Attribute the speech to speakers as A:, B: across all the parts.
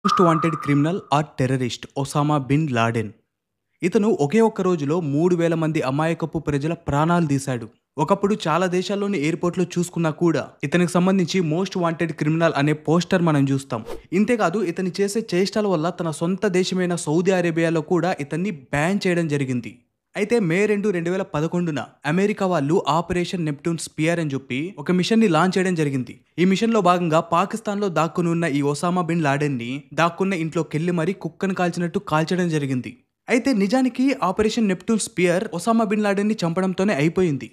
A: Most wanted criminal or terrorist Osama bin Laden. ఇతను ఒకే ఒక్క రోజులో 3,000 మంది అమాయకపు ప్రజల ప్రాణాలు తీశాడు. ఒకప్పుడు చాలా దేశాల్లోని ఎయిర్పోర్ట్లో చూసుకున్నా కూడా ఇతనికి సంబంధించి మోస్ట్ వాంటెడ్ క్రిమినల్ అనే పోస్టర్ మనం చూస్తాం. ఇంతేకాదు ఇతని చేసే చేష్టల వల్ల తన సొంత దేశమైన సౌదీ అరేబియాలో కూడా ఇతన్ని బ్యాన్ చేయడం జరిగింది. అయితే మే 2, 2011న అమెరికా వాళ్ళు ఆపరేషన్ నెప్ట్యూన్ స్పియర్ అని చెప్పి ఒక మిషన్ ని లాంచ్ చేయడం జరిగింది. ఈ మిషన్ లో భాగంగా పాకిస్తాన్ లో దాక్కుని ఉన్న ఈ ఒసామా బిన్ లాడెన్ ని దాక్కున్న ఇంట్లోకెళ్లి మరీ కుక్కను కాల్చినట్టు కాల్చడం జరిగింది. అయితే నిజానికి operation Neptune spear Osama bin Laden ని చంపడంతోనే అయిపోయింది.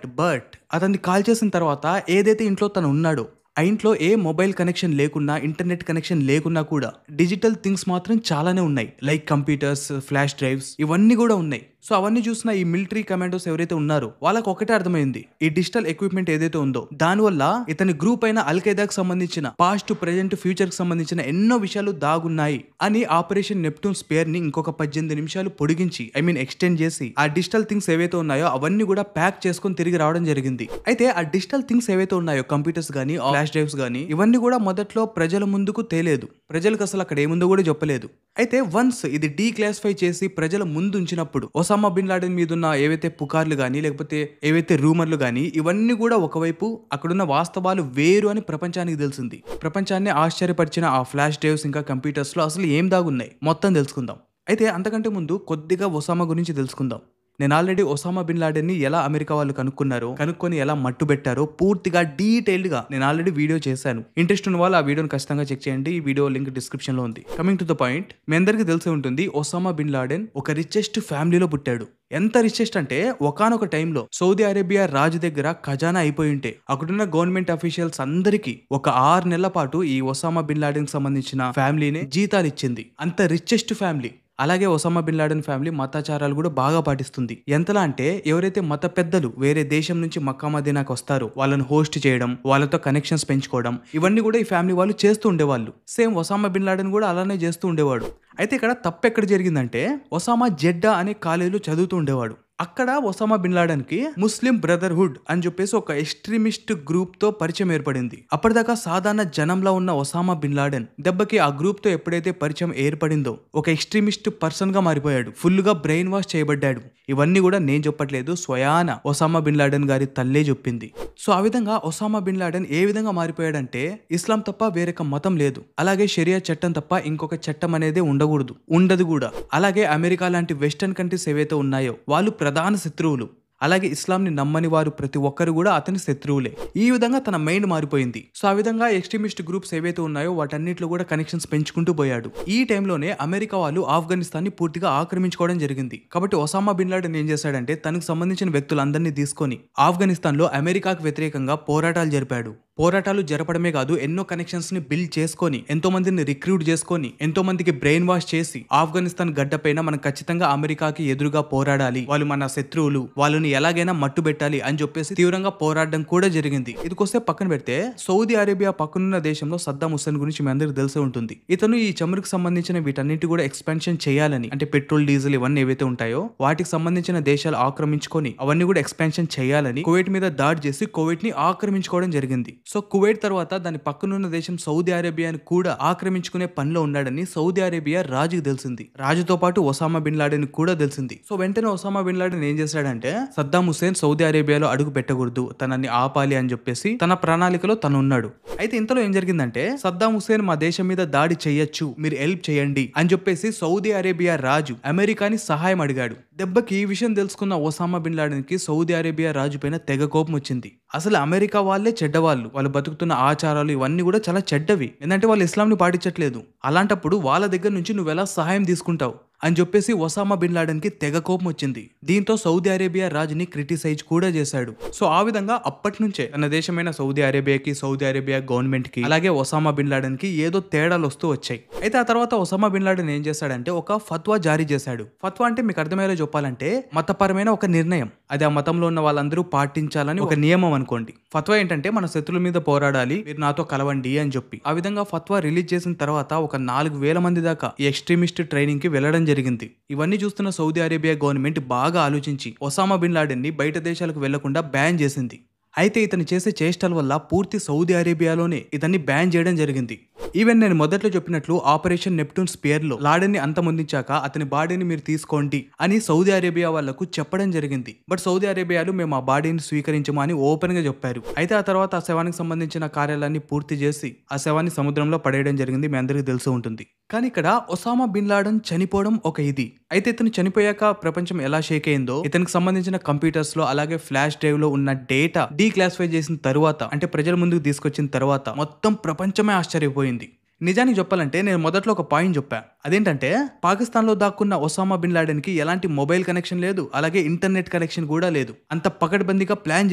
A: బట్ అతన్ని కాల్ చేసిన తర్వాత ఏదైతే ఇంట్లో తను ఉన్నాడో ఆ ఇంట్లో ఏ మొబైల్ కనెక్షన్ లేకున్నా, ఇంటర్నెట్ కనెక్షన్ లేకున్నా కూడా డిజిటల్ థింగ్స్ మాత్రం చాలానే ఉన్నాయి. లైక్ కంప్యూటర్స్, ఫ్లాష్ డ్రైవ్స్ ఇవన్నీ కూడా ఉన్నాయి. సో అవన్నీ చూసిన ఈ మిలిటరీ కమాండోస్ ఎవరైతే ఉన్నారో వాళ్ళకి ఒకటే అర్థమైంది, ఈ డిజిటల్ ఎక్విప్మెంట్ ఏదైతే ఉందో దానివల్ల ఇతని గ్రూప్ అయిన అల్ఖైదాకి సంబంధించిన పాస్ట్, ప్రెజెంట్, ఫ్యూచర్ కి సంబంధించిన ఎన్నో విషయాలు దాగున్నాయి అని ఆపరేషన్ నెప్ట్యూన్ స్పియర్ ని ఇంకొక 18 నిమిషాలు పొడిగించి ఎక్స్టెండ్ చేసి ఆ డిజిటల్ థింగ్స్ ఏవైతే ఉన్నాయో అవన్నీ కూడా ప్యాక్ చేసుకొని తిరిగి రావడం జరిగింది. అయితే ఆ డిజిటల్ థింగ్స్ ఏవైతే ఉన్నాయో కంప్యూటర్స్ గానీ, ఫ్లాష్ డ్రైవ్స్ గానీ ఇవన్నీ కూడా మొదట్లో ప్రజల ముందుకు తేలేదు. ప్రజలకు అసలు అక్కడ ఏముందో కూడా చెప్పలేదు. అయితే వన్స్ ఇది డీక్లాసిఫై చేసి ప్రజల ముందు ఉంచినప్పుడు ఒసామా బిన్ లాడెన్ మీద ఉన్న ఏవైతే పుకార్లు గానీ, లేకపోతే ఏవైతే రూమర్లు గానీ ఇవన్నీ కూడా ఒకవైపు, అక్కడున్న వాస్తవాలు వేరు అని ప్రపంచానికి తెలిసింది. ప్రపంచాన్ని ఆశ్చర్యపరిచిన ఆ ఫ్లాష్ డ్రైవ్స్ ఇంకా కంప్యూటర్స్ లో అసలు ఏం దాగున్నాయి మొత్తం తెలుసుకుందాం. అయితే అంతకంటే ముందు కొద్దిగా ఒసామా గురించి తెలుసుకుందాం. నేను ఆల్రెడీ ఒసామా బిన్ లాడెన్ ని ఎలా అమెరికా వాళ్ళు కనుక్కొని ఎలా మట్టు పెట్టారో పూర్తిగా డీటెయిల్డ్ గా నేను ఆల్రెడీ వీడియో చేశాను. ఇంట్రెస్ట్ ఉన్న వాళ్ళు ఆ వీడియోని ఖచ్చితంగా చెక్ చేయండి. ఈ వీడియో లింక్ డిస్క్రిప్షన్ లో ఉంది. కమింగ్ టు ద పాయింట్, మీ అందరికీ తెలిసి ఉంటుంది ఒసామా బిన్ లాడెన్ ఒక రిచెస్ట్ ఫ్యామిలీలో పుట్టాడు. ఎంత రిచెస్ట్ అంటే ఒకానొక టైంలో సౌదీ అరేబియా రాజు దగ్గర ఖజానా అయిపోయి ఉంటే అక్కడున్న గవర్నమెంట్ అఫీషియల్స్ అందరికీ ఒక 6 నెలల పాటు ఈ ఒసామా బిన్ లాడెన్ కి సంబంధించిన ఫ్యామిలీనే జీతాలు ఇచ్చింది. అంత రిచెస్ట్ ఫ్యామిలీ. అలాగే ఒసామా బిన్ లాడెన్ ఫ్యామిలీ మతాచారాలు కూడా బాగా పాటిస్తుంది. ఎంతలా అంటే ఎవరైతే మత పెద్దలు వేరే దేశం నుంచి మక్కా మదీనాకు వస్తారో వాళ్ళని హోస్ట్ చేయడం, వాళ్ళతో కనెక్షన్స్ పెంచుకోవడం ఇవన్నీ కూడా ఈ ఫ్యామిలీ వాళ్ళు చేస్తూ ఉండేవాళ్ళు. సేమ్ ఒసామా బిన్ లాడెన్ కూడా అలానే చేస్తూ ఉండేవాడు. అయితే ఇక్కడ తప్పు ఎక్కడ జరిగిందంటే ఒసామా జెడ్డా అనే కాలేజీలో చదువుతూ ఉండేవాడు. అక్కడ ఒసామా బిన్ లాడెన్ కి ముస్లిం బ్రదర్హుడ్ అని చెప్పేసి ఒక ఎక్స్ట్రీమిస్ట్ గ్రూప్ తో పరిచయం ఏర్పడింది. అప్పటిదాకా సాధారణ జనంలో ఉన్న ఒసామా బిన్ లాడెన్ దెబ్బకి ఆ గ్రూప్ తో ఎప్పుడైతే పరిచయం ఏర్పడిందో ఒక ఎక్స్ట్రీమిస్ట్ పర్సన్ గా మారిపోయాడు. ఫుల్ గా బ్రెయిన్ వాష్ చేయబడ్డాడు. ఇవన్నీ కూడా నేను చెప్పట్లేదు, స్వయాన ఒసామా బిన్ లాడెన్ గారి తల్లే చెప్పింది. సో ఆ విధంగా ఒసామా బిన్ లాడెన్ ఏ విధంగా మారిపోయాడంటే ఇస్లాం తప్ప వేరొక మతం లేదు, అలాగే షరియా చట్టం తప్ప ఇంకొక చట్టం అనేది ఉండదు కూడా. అలాగే అమెరికా లాంటి వెస్టర్న్ కంట్రీస్ ఏవైతే ఉన్నాయో వాళ్ళు ప్రధాన శత్రువులు. అలాగే ఇస్లాంని నమ్మని వారు ప్రతి ఒక్కరు కూడా అతని శత్రువులే. ఈ విధంగా తన మైండ్ మారిపోయింది. సో ఆ విధంగా ఎక్స్ట్రీమిస్ట్ గ్రూప్స్ ఏవైతే ఉన్నాయో వాటన్నిటిలో కూడా కనెక్షన్స్ పెంచుకుంటూ పోయాడు. ఈ టైంలోనే అమెరికా వాళ్ళు ఆఫ్ఘనిస్తాన్ ని పూర్తిగా ఆక్రమించుకోవడం జరిగింది. కాబట్టి ఒసామా బిన్ లాడెన్ ఏం చేశాడంటే తనకు సంబంధించిన వ్యక్తులందరినీ తీసుకొని ఆఫ్ఘనిస్తాన్ లో అమెరికాకు వ్యతిరేకంగా పోరాటాలు జరిపాడు. పోరాటాలు జరపడమే కాదు, ఎన్నో కనెక్షన్స్ ని బిల్డ్ చేసుకొని, ఎంతో మందిని రిక్రూట్ చేసుకొని, ఎంతో మందికి బ్రెయిన్ వాష్ చేసి ఆఫ్ఘనిస్తాన్ గడ్డపైన మనం ఖచ్చితంగా అమెరికాకి ఎదురుగా పోరాడాలి, వాళ్ళు మన శత్రువులు, వాళ్ళని ఎలాగైనా మట్టు పెట్టాలి అని చెప్పేసి తీవ్రంగా పోరాడడం కూడా జరిగింది. ఇదికొస్తే పక్కన పెడితే సౌదీ అరేబియా పక్కనున్న దేశంలో సద్దాం హుస్సేన్ గురించి మీ అందరికి తెలిసే ఉంటుంది. ఇతను ఈ చమురుకు సంబంధించిన వీటన్నిటి కూడా ఎక్స్పాన్షన్ చేయాలని, అంటే పెట్రోల్, డీజిల్ ఇవన్నీ ఏవైతే ఉంటాయో వాటికి సంబంధించిన దేశాలు ఆక్రమించుకొని అవన్నీ కూడా ఎక్స్పాన్షన్ చేయాలని కువైట్ మీద దాడి చేసి కువైట్ ని ఆక్రమించుకోవడం జరిగింది. సో కువైట్ తర్వాత దాని పక్కనున్న దేశం సౌదీ అరేబియాని కూడా ఆక్రమించుకునే పనిలో ఉన్నాడని సౌదీ అరేబియా రాజుకు తెలిసింది. రాజుతో పాటు ఒసామా బిన్ లాడెన్ కూడా తెలిసింది. సో వెంటనే ఒసామా బిన్ లాడెన్ ఏం చేశాడంటే సద్దాం హుస్సేన్ సౌదీ అరేబియాలో అడుగు పెట్టకూడదు, తనని ఆపాలి అని చెప్పేసి తన ప్రణాళికలో తను ఉన్నాడు. అయితే ఇంతలో ఏం జరిగిందంటే సద్దాం హుస్సేన్ మా దేశం మీద దాడి చేయొచ్చు, మీరు హెల్ప్ చేయండి అని చెప్పేసి సౌదీ అరేబియా రాజు అమెరికాని సహాయం అడిగాడు. దెబ్బకి ఈ విషయం తెలుసుకున్న ఒసామా బిన్ లాడెన్ కి సౌదీ అరేబియా రాజు పైన తెగ కోపం వచ్చింది. అసలు అమెరికా వాళ్ళే చెడ్డవాళ్ళు, వాళ్ళు బతుకుతున్న ఆచారాలు ఇవన్నీ కూడా చాలా చెడ్డవి, ఎందుకంటే వాళ్ళు ఇస్లాంని పాటించట్లేదు. అలాంటప్పుడు వాళ్ళ దగ్గర నుంచి నువ్వు ఎలా సహాయం తీసుకుంటావు అని చెప్పేసి ఒసామా బిన్ లాడెన్ కి తెగ కోపం వచ్చింది. దీంతో సౌదీ అరేబియా రాజుని క్రిటిసైజ్ కూడా చేశాడు. సో ఆ విధంగా అప్పటి నుంచే తన దేశమైన సౌదీ అరేబియాకి, సౌదీ అరేబియా గవర్నమెంట్ కి, అలాగే ఒసామా బిన్ లాడెన్ కి ఏదో తేడాలు వస్తూ వచ్చాయి. అయితే ఆ తర్వాత ఒసామా బిన్ లాడెన్ ఏం చేశాడంటే ఒక ఫత్వా జారీ చేశాడు. ఫత్వా అంటే మీకు అర్థమయ్యేలా చెప్పాలంటే మతపరమైన ఒక నిర్ణయం, అది ఆ మతంలో ఉన్న వాళ్ళందరూ పాటించాలని ఒక నియమం అనుకోండి. ఫత్వా ఏంటంటే మన శత్రుల మీద పోరాడాలి, మీరు నాతో కలవండి అని చెప్పి. ఆ విధంగా ఫత్వా రిలీజ్ చేసిన తర్వాత ఒక 4,000 మంది దాకా ఈ ఎక్స్ట్రీమిస్ట్ ట్రైనింగ్ కి వెళ్లడం జరిగింది. ఇవన్నీ చూస్తున్న సౌదీ అరేబియా గవర్నమెంట్ బాగా ఆలోచించి ఒసామా బిన్ లాడెన్ ని బయట దేశాలకు వెళ్లకుండా బ్యాన్ చేసింది. అయితే ఇతను చేసే చేష్టల వల్ల పూర్తి సౌదీ అరేబియాలోనే ఇతన్ని బ్యాన్ చేయడం జరిగింది. ఈవెన్ నేను మొదట్లో చెప్పినట్లు ఆపరేషన్ నెప్ట్యూన్ స్పియర్ లో లాడెన్ ని అంతమొందించాక అతని బాడీని మీరు తీసుకోండి అని సౌదీ అరేబియా వాళ్లకు చెప్పడం జరిగింది. బట్ సౌదీ అరేబియాలో మేము ఆ బాడీని స్వీకరించము అని ఓపెన్ గా చెప్పారు. అయితే ఆ తర్వాత ఆ శవానికి సంబంధించిన కార్యాలయాన్ని పూర్తి చేసి ఆ శవాన్ని సముద్రంలో పడేయడం జరిగింది. మీ అందరికీ తెలిసి ఉంటుంది. కానీ ఇక్కడ ఒసామా బిన్ లాడెన్ చనిపోవడం ఒక ఇది. అయితే ఇతను చనిపోయాక ప్రపంచం ఎలా షేక్ అయిందో ఇతనికి సంబంధించిన కంప్యూటర్స్ లో అలాగే ఫ్లాష్ డ్రైవ్ లో ఉన్న డేటా డీక్లాసిఫై చేసిన తర్వాత అంటే ప్రజల ముందుకు తీసుకొచ్చిన తర్వాత మొత్తం ప్రపంచమే ఆశ్చర్యపోయింది. నిజానికి చెప్పాలంటే నేను మొదట్లో ఒక పాయింట్ చెప్పా. అదేంటంటే పాకిస్తాన్లో దాక్కున్న ఒసామా బిన్ లాడెన్ కి ఎలాంటి మొబైల్ కనెక్షన్ లేదు, అలాగే ఇంటర్నెట్ కనెక్షన్ కూడా లేదు. అంత పకడ్బందీగా ప్లాన్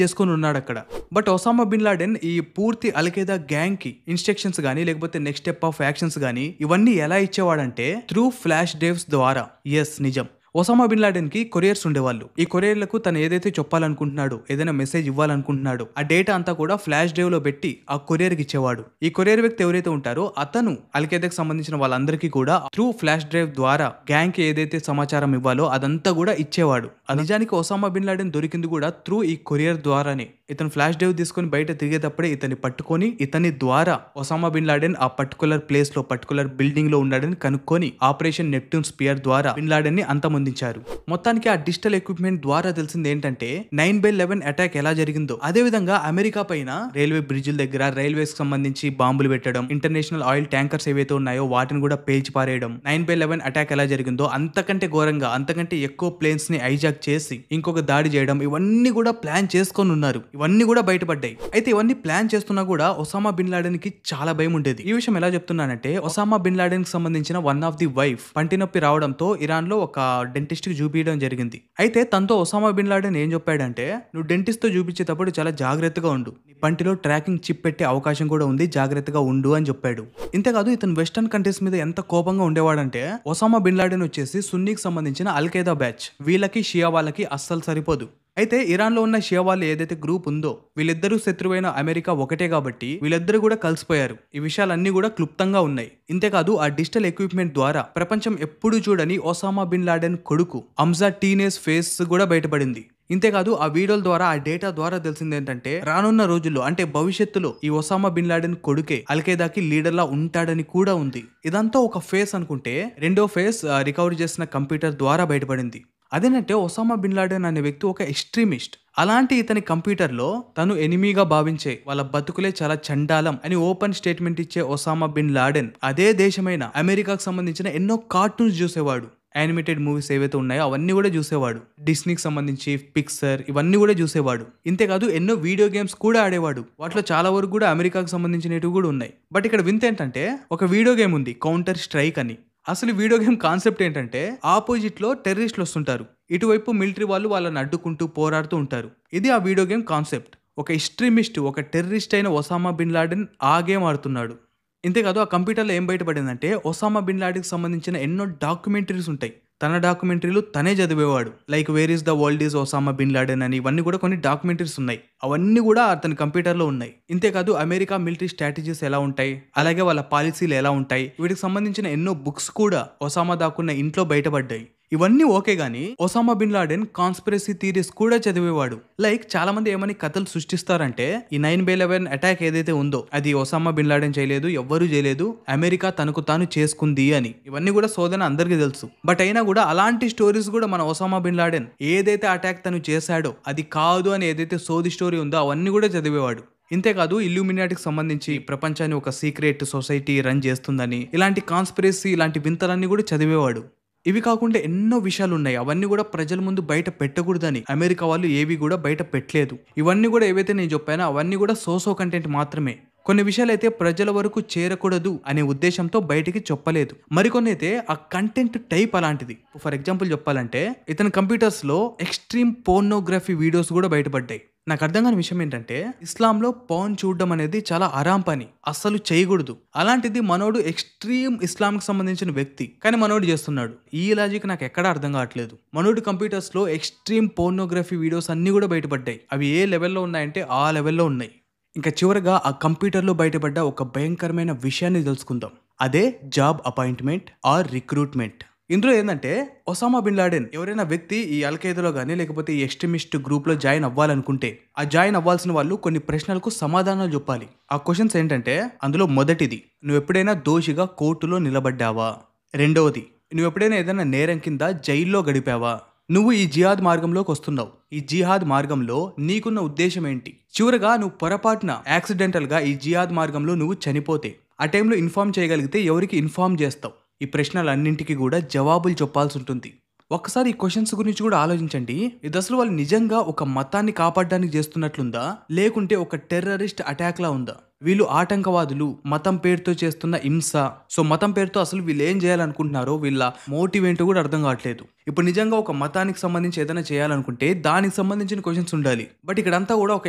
A: చేసుకుని ఉన్నాడు అక్కడ. బట్ ఒసామా బిన్ లాడెన్ ఈ పూర్తి అల్ఖైదా గ్యాంగ్ కి ఇన్స్ట్రక్షన్స్ గానీ లేకపోతే నెక్స్ట్ స్టెప్ ఆఫ్ యాక్షన్స్ గానీ ఇవన్నీ ఎలా ఇచ్చేవాడంటే త్రూ ఫ్లాష్ డ్రైవ్స్ ద్వారా. ఎస్, నిజం. ఒసామా బిన్ లాడెన్ కి కొరియర్స్ ఉండేవాళ్ళు. ఈ కొరియర్లకు తను ఏదైతే చెప్పాలనుకుంటున్నాడో ఏదైనా మెసేజ్ ఇవ్వాలనుకుంటున్నాడో ఆ డేటా అంతా కూడా ఫ్లాష్ డ్రైవ్ లో పెట్టి ఆ కొరియర్ కి ఇచ్చేవాడు. ఈ కొరియర్ వ్యక్తి ఎవరైతే ఉంటారో అతను అల్ఖైదాకి సంబంధించిన వాళ్ళందరికీ కూడా త్రూ ఫ్లాష్ డ్రైవ్ ద్వారా గ్యాంగ్ కి ఏదైతే సమాచారం ఇవ్వాలో అదంతా కూడా ఇచ్చేవాడు. నిజానికి ఒసామా బిన్ లాడెన్ దొరికింది కూడా త్రూ ఈ కొరియర్ ద్వారానే. ఇతను ఫ్లాష్ డ్రైవ్ తీసుకుని బయట తిరిగేటప్పుడే ఇతన్ని పట్టుకొని ఇతని ద్వారా ఒసామా బిన్ లాడెన్ ఆ పర్టికులర్ ప్లేస్ లో పర్టికులర్ బిల్డింగ్ లో ఉన్నాడని కనుక్కొని ఆపరేషన్ నెప్ట్యూన్ స్పియర్ ద్వారా బిన్ లాడెన్ ని అంతమొందించారు. మొత్తానికి ఆ డిజిటల్ ఎక్విప్మెంట్ ద్వారా తెలిసింది ఏంటంటే 9/11 అటాక్ ఎలా జరిగిందో అదే విధంగా అమెరికా పైన రైల్వే బ్రిడ్జిల దగ్గర రైల్వేస్ కి సంబంధించి బాంబులు పెట్టడం, ఇంటర్నేషనల్ ఆయిల్ ట్యాంకర్స్ ఏవైతే ఉన్నాయో వాటిని కూడా పేల్చి పారేయడం, 9/11 అటాక్ ఎలా జరిగిందో అంతకంటే ఘోరంగా అంతకంటే ఎక్కువ ప్లేన్స్ ని హైజాక్ చేసి ఇంకొక దాడి చేయడం, ఇవన్నీ కూడా ప్లాన్ చేసుకొని ఉన్నారు. ఇవన్నీ కూడా బయటపడ్డాయి. అయితే ఇవన్నీ ప్లాన్ చేస్తున్నా కూడా ఒసామా బిన్ లాడెన్ కి చాలా భయం ఉండేది. ఈ విషయం ఎలా చెప్తున్నానంటే ఒసామా బిన్ లాడెన్ కి సంబంధించిన వన్ ఆఫ్ ది వైఫ్ పంటి నొప్పి రావడంతో ఇరాన్ లో ఒక డెంటిస్ట్ కి చూపించడం జరిగింది. అయితే తనతో ఒసామా బిన్ లాడెన్ ఏం చెప్పాడంటే నువ్వు డెంటిస్ట్ తో చూపించేటప్పుడు చాలా జాగ్రత్తగా ఉండు, నీ పంటిలో ట్రాకింగ్ చిప్ పెట్టే అవకాశం కూడా ఉంది, జాగ్రత్తగా ఉండు అని చెప్పాడు. ఇంతేకాదు ఇతను వెస్టర్న్ కంట్రీస్ మీద ఎంత కోపంగా ఉండేవాడంటే ఒసామా బిన్ లాడెన్ వచ్చేసి సున్నీకి సంబంధించిన అల్ఖైదా బ్యాచ్, వీళ్ళకి షియా వాళ్ళకి అస్సలు సరిపోదు. అయితే ఇరాన్ లో ఉన్న షియా వాళ్ళు ఏదైతే గ్రూప్ ఉందో వీళ్ళిద్దరూ శత్రువైన అమెరికా ఒకటే కాబట్టి వీళ్ళిద్దరూ కూడా కలిసిపోయారు. ఈ విషయాలన్నీ కూడా క్లుప్తంగా ఉన్నాయి. ఇంతేకాదు ఆ డిజిటల్ ఎక్విప్మెంట్ ద్వారా ప్రపంచం ఎప్పుడూ చూడని ఒసామా బిన్ లాడెన్ కొడుకు హంజా టీనేజ్ ఫేస్ కూడా బయటపడింది. ఇంతేకాదు ఆ వీడియోల ద్వారా ఆ డేటా ద్వారా తెలిసింది ఏంటంటే రానున్న రోజుల్లో అంటే భవిష్యత్తులో ఈ ఒసామా బిన్ లాడెన్ కొడుకే అల్ఖైదాకి లీడర్ లా ఉంటాడని కూడా ఉంది. ఇదంతా ఒక ఫేస్ అనుకుంటే రెండో ఫేస్ రికవరీ చేసిన కంప్యూటర్ ద్వారా బయటపడింది. అదేనంటే ఒసామా బిన్ లాడెన్ అనే వ్యక్తి ఒక ఎక్స్ట్రీమిస్ట్. అలాంటి ఇతని కంప్యూటర్లో తను ఎనిమీగా భావించే వాళ్ళ బతుకులే చాలా చండాలం అని ఓపెన్ స్టేట్మెంట్ ఇచ్చే ఒసామా బిన్ లాడెన్ అదే దేశమైన అమెరికాకు సంబంధించిన ఎన్నో కార్టూన్స్ చూసేవాడు. యానిమేటెడ్ మూవీస్ ఏవైతే ఉన్నాయో అవన్నీ కూడా చూసేవాడు. డిస్నీకి సంబంధించి పిక్సర్ ఇవన్నీ కూడా చూసేవాడు. ఇంతేకాదు ఎన్నో వీడియో గేమ్స్ కూడా ఆడేవాడు. వాటిలో చాలా వరకు కూడా అమెరికాకు సంబంధించినవి కూడా ఉన్నాయి. బట్ ఇక్కడ వింత ఏంటంటే ఒక వీడియో గేమ్ ఉంది కౌంటర్ స్ట్రైక్ అని. అసలు వీడియో గేమ్ కాన్సెప్ట్ ఏంటంటే ఆపోజిట్ లో టెర్రరిస్టులు వస్తుంటారు, ఇటువైపు మిలిటరీ వాళ్ళు వాళ్ళని అడ్డుకుంటూ పోరాడుతూ ఉంటారు. ఇది ఆ వీడియో గేమ్ కాన్సెప్ట్. ఒక ఎక్స్ట్రీమిస్ట్ ఒక టెర్రరిస్ట్ అయిన ఒసామా బిన్ లాడెన్ ఆ గేమ్ ఆడుతున్నాడు. ఇంతేకాదు ఆ కంప్యూటర్లో ఏం బయటపడిందంటే ఒసామా బిన్ లాడెన్కి సంబంధించిన ఎన్నో డాక్యుమెంటరీస్ ఉంటాయి. తన డాక్యుమెంటరీలు తనే చదివేవాడు. Like where is the world is Osama bin Laden అని ఇవన్నీ కూడా కొన్ని డాక్యుమెంటరీస్ ఉన్నాయి. అవన్నీ కూడా అతని కంప్యూటర్లో ఉన్నాయి. ఇంతేకాదు అమెరికా మిలిటరీ స్ట్రాటజీస్ ఎలా ఉంటాయి, అలాగే వాళ్ళ పాలసీలు ఎలా ఉంటాయి, వీటికి సంబంధించిన ఎన్నో బుక్స్ కూడా ఒసామా దాక్కున్న ఇంట్లో బయటపడ్డాయి. ఇవన్నీ ఓకే గానీ Osama bin Laden conspiracy theories కూడా చదివేవాడు. లైక్ చాలా మంది ఏమని కథలు సృష్టిస్తారంటే ఈ 9/11 అటాక్ ఏదైతే ఉందో అది ఒసామా బిన్ లాడెన్ చేయలేదు, ఎవ్వరూ చేయలేదు, అమెరికా తనకు తాను చేసుకుంది అని. ఇవన్నీ కూడా సోదన అందరికీ తెలుసు. బట్ అయినా కూడా అలాంటి స్టోరీస్ కూడా మన ఒసామా బిన్ లాడెన్ ఏదైతే అటాక్ తను చేశాడో అది కాదు అని ఏదైతే సోది స్టోరీ ఉందో అవన్నీ కూడా చదివేవాడు. ఇంతేకాదు ఇల్యూమినాటికి సంబంధించి ప్రపంచాన్ని ఒక సీక్రెట్ సొసైటీ రన్ చేస్తుందని ఇలాంటి కాన్స్పిరసీ ఇలాంటి వింతలన్నీ కూడా చదివేవాడు. ఇవి కాకుండా ఎన్నో విషయాలు ఉన్నాయి. అవన్నీ కూడా ప్రజల ముందు బయట పెట్టకూడదని అమెరికా వాళ్ళు ఏవి కూడా బయట పెట్టలేదు. ఇవన్నీ కూడా ఏవైతే నేను చెప్పానో అవన్నీ కూడా సోసో కంటెంట్ మాత్రమే. కొన్ని విషయాలు అయితే ప్రజల వరకు చేరకూడదు అనే ఉద్దేశంతో బయటికి చెప్పలేదు. మరికొన్ని అయితే ఆ కంటెంట్ టైప్ అలాంటిది. ఫర్ ఎగ్జాంపుల్ చెప్పాలంటే ఇతని కంప్యూటర్స్ లో ఎక్స్ట్రీమ్ పోర్నోగ్రఫీ వీడియోస్ కూడా బయటపడ్డాయి. నాకు అర్థం కాని విషయం ఏంటంటే ఇస్లాంలో పోర్న్ చూడడం అనేది చాలా హరాం పని, అస్సలు చేయకూడదు. అలాంటిది మనోడు ఎక్స్ట్రీమ్ ఇస్లాంకి సంబంధించిన వ్యక్తి కానీ మనోడు చేస్తున్నాడు. ఈ లాజిక్ నాకు ఎక్కడా అర్థం కావట్లేదు. మనోడు కంప్యూటర్స్ లో ఎక్స్ట్రీమ్ పోర్నోగ్రఫీ వీడియోస్ అన్ని కూడా బయటపడ్డాయి. అవి ఏ లెవెల్లో ఉన్నాయంటే ఆ లెవెల్లో ఉన్నాయి. ఇంకా చివరగా ఆ కంప్యూటర్లో బయటపడ్డ ఒక భయంకరమైన విషయాన్ని తెలుసుకుందాం. అదే జాబ్ అపాయింట్మెంట్ ఆర్ రిక్రూట్మెంట్. ఇందులో ఏంటంటే ఒసామా బిన్ లాడెన్ ఎవరైనా వ్యక్తి ఈ అల్ఖైదాలో కానీ లేకపోతే ఈ ఎక్స్ట్రీమిస్ట్ గ్రూప్లో జాయిన్ అవ్వాలనుకుంటే ఆ జాయిన్ అవ్వాల్సిన వాళ్ళు కొన్ని ప్రశ్నలకు సమాధానాలు చెప్పాలి. ఆ క్వశ్చన్స్ ఏంటంటే అందులో మొదటిది, నువ్వు ఎప్పుడైనా దోషిగా కోర్టులో నిలబడ్డావా? రెండవది, నువ్వు ఎప్పుడైనా ఏదైనా నేరం కింద జైల్లో గడిపావా? నువ్వు ఈ జిహాద్ మార్గంలోకి వస్తున్నావు. ఈ జిహాద్ మార్గంలో నీకున్న ఉద్దేశం ఏంటి? చివరగా నువ్వు పొరపాటున యాక్సిడెంటల్గా ఈ జిహాద్ మార్గంలో నువ్వు చనిపోతే ఆ టైంలో ఇన్ఫార్మ్ చేయగలిగితే ఎవరికి ఇన్ఫార్మ్ చేస్తావు? ఈ ప్రశ్నలన్నింటికి కూడా జవాబులు చెప్పాల్సి ఉంటుంది. ఒక్కసారి ఈ క్వశ్చన్స్ గురించి కూడా ఆలోచించండి. ఇది అసలు వాళ్ళు నిజంగా ఒక మతాన్ని కాపాడడానికి చేస్తున్నట్లుందా, లేకుంటే ఒక టెర్రరిస్ట్ అటాక్ లా ఉందా? వీళ్ళు ఆటంకవాదులు, మతం పేరుతో చేస్తున్న హింస. సో మతం పేరుతో అసలు వీళ్ళు ఏం చేయాలనుకుంటున్నారో, వీళ్ళ మోటివ్ ఏంటో కూడా అర్థం కావట్లేదు. ఇప్పుడు నిజంగా ఒక మతానికి సంబంధించి ఏదైనా చేయాలనుకుంటే దానికి సంబంధించిన క్వశ్చన్స్ ఉండాలి. బట్ ఇక్కడంతా కూడా ఒక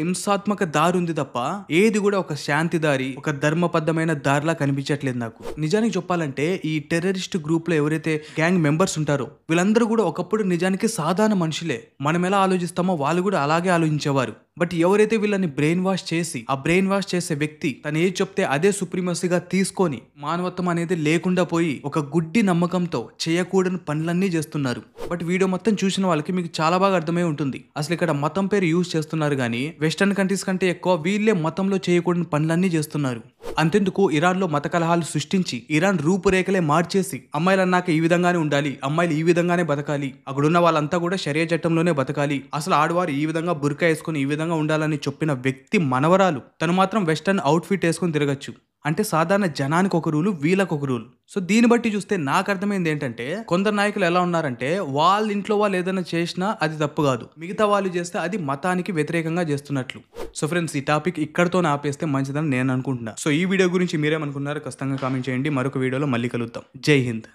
A: హింసాత్మక దారి ఉంది తప్ప ఏది కూడా ఒక శాంతి దారి, ఒక ధర్మబద్ధమైన దారిలా కనిపించట్లేదు నాకు. నిజానికి చెప్పాలంటే ఈ టెర్రరిస్ట్ గ్రూప్ లో ఎవరైతే గ్యాంగ్ మెంబర్స్ ఉంటారో వీళ్ళందరూ కూడా ఒకప్పుడు నిజానికి సాధారణ మనుషులే. మనం ఎలా ఆలోచిస్తామో వాళ్ళు కూడా అలాగే ఆలోచించేవారు. బట్ ఎవరైతే వీళ్ళని బ్రెయిన్ వాష్ చేసి, ఆ బ్రెయిన్ వాష్ చేసే వ్యక్తి తను ఏది చెప్తే అదే సుప్రీమసీగా తీసుకొని మానవత్వం అనేది లేకుండా పోయి ఒక గుడ్డి నమ్మకంతో చేయకూడని పనులన్నీ చేస్తున్నారు. బట్ వీడియో మొత్తం చూసిన వాళ్ళకి మీకు చాలా బాగా అర్థమై ఉంటుంది. అసలు ఇక్కడ మతం పేరు యూజ్ చేస్తున్నారు కానీ వెస్టర్న్ కంట్రీస్ కంటే ఎక్కువ వీళ్ళే మతంలో చేయకూడని పనులన్నీ చేస్తున్నారు. అంతెందుకు ఇరాన్ లో మత కలహాలు సృష్టించి ఇరాన్ రూపురేఖలే మార్చేసి అమ్మాయిలు అన్నాక ఈ విధంగానే ఉండాలి, అమ్మాయిలు ఈ విధంగానే బతకాలి, అక్కడున్న వాళ్ళంతా కూడా షరియా చట్టంలోనే బతకాలి, అసలు ఆడవారు ఈ విధంగా బుర్కా వేసుకుని ఈ విధంగా ఉండాలని చెప్పిన వ్యక్తి మనవరాలు. తను మాత్రం వెస్టర్న్ అవుట్ఫిట్ వేసుకొని తిరగచ్చు. అంటే సాధారణ జనానికి ఒక రూలు, వీళ్ళకు ఒక రూల్. సో దీన్ని బట్టి చూస్తే నాకు అర్థమైంది ఏంటంటే కొందరు నాయకులు ఎలా ఉన్నారంటే వాళ్ళ ఇంట్లో వాళ్ళు ఏదైనా చేసినా అది తప్పు కాదు, మిగతా వాళ్ళు చేస్తే అది మతానికి వ్యతిరేకంగా చేస్తున్నట్లు. సో ఫ్రెండ్స్, ఈ టాపిక్ ఇక్కడతో ఆపేస్తే మంచిదని నేను అనుకుంటున్నా. సో ఈ వీడియో గురించి మీరేమనుకున్నారో ఖచ్చితంగా కామెంట్ చేయండి. మరొక వీడియోలో మళ్ళీ కలుద్దాం. జై హింద్.